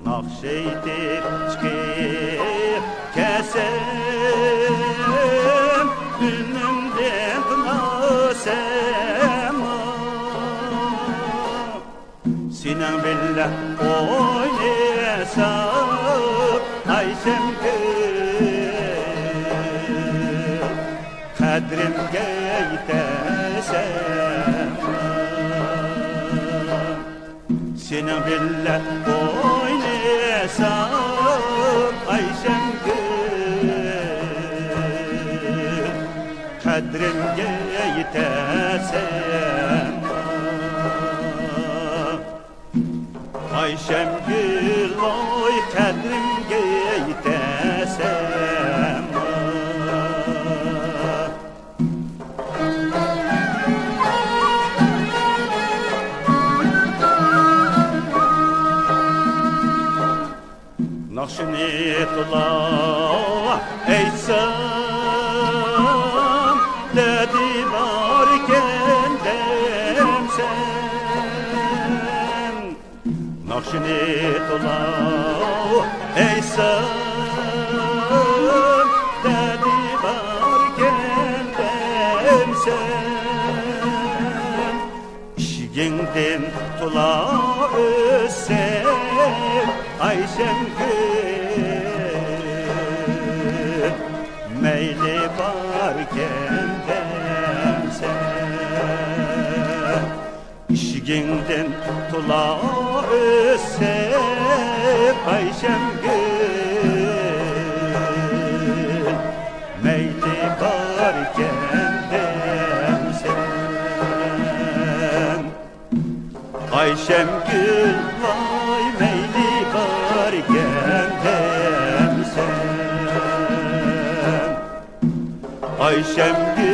nakşeydir çıkıp kesem önümden nasem Sinan billah oynasam Ayşem gül kadrimge yetesem Sinan billah oynasam Ayşem gül kadrimge yetesem Ayşem gül oy kadrimge yetesem Nakşini tula eysem dedi varken demsem Nakşini tula eysem dedi varken demsem İşiğinden tula özsem Ayşem gül meyli varken demsem İşiğinden tula özsem Ayşem gül meyli varken demsem Ayşem gül vay meyli varken demsem Ayşem gül